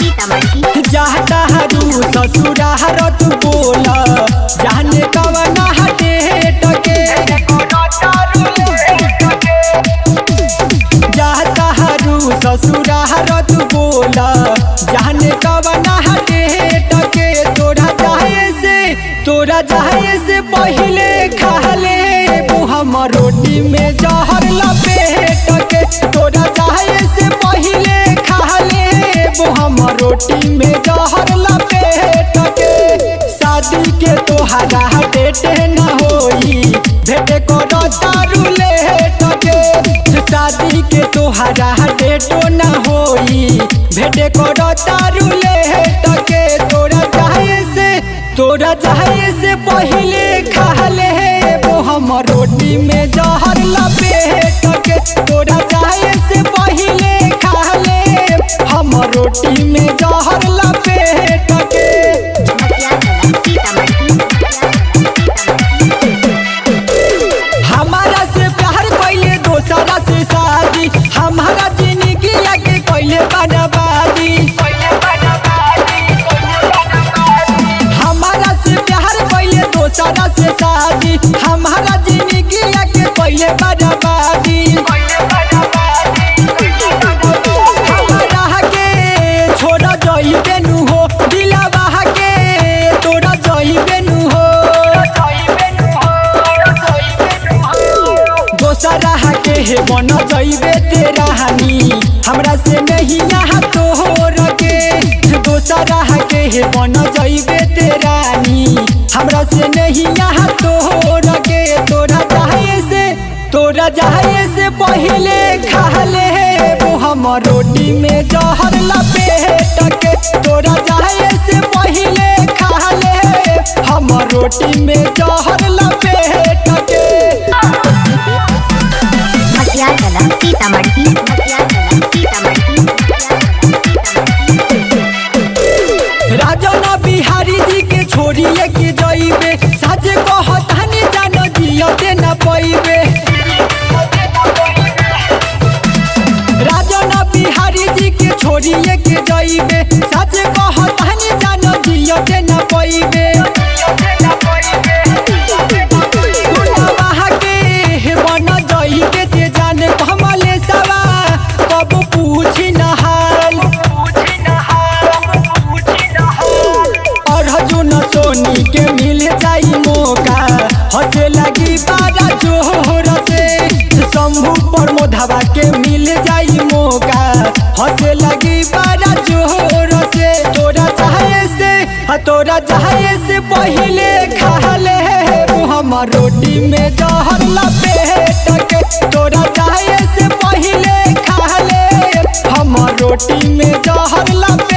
जाता हरू ससुरार तू बोला जाने कवना हटे टके जाता हरू ससुरार तू बोला जाने कवना हटे टके तोरा जाए से पहले खा ले हम रोटी में जहर लपेट के तोरा जाए से पहले खा ले हम रोटी में जहर लपेट के शादी के तोहरा डेट न होई भेट करो तारू लेट के शादी के तोहरा डेट न होई भेट करो तारू लेट के तोरा जाए से पहले खा ले हम रोटी में जहर लपेट के तोरा जाए से पहले खा ले हम रोटी में जहर लपेट के हमारा से प्यार पहले दोसरा से शादी हमारा जिंदगी आगे पहले बर्बादी दोसरा से शादी हमारा जिंदगी के पहले बर्बादी हमारा के छोड़ा जइबे नु हो दिलवा के तोड़ा जइबे नु हो दोसरा के हे बन जइबे तेरा हानि हमरा से नहीं यहाँ तो रखे दोसरा के हे बन जइबे तेरा हानि हमरा से नहीं यहाँ तो रखे तोरा जाए से पहले खा ले हम रोटी में जहर लपेट के तोरा जाए से पहले खा ले हम रोटी में जहर लपेट के राजन बिहारी जी के छोड़िए के जइबे सच कहतानी जान जियते न पइबे राजन बिहारी जी के छोड़िए के जइबे सच कहतानी जान जियते न पइबे के बन जइबे ते जान कमले सवा कब पूछी न हाल सोनी के मिल जाई मौका हंसे लगी बारा जोर से शंभू पर मोधवा के मिल जाई मौका हंसे लगी बारा जोर से तोरा जाए से पहले खा ले हम रोटी में जहर लपेट के तोरा जाए से पहले खा ले हम रोटी में जहर लपेट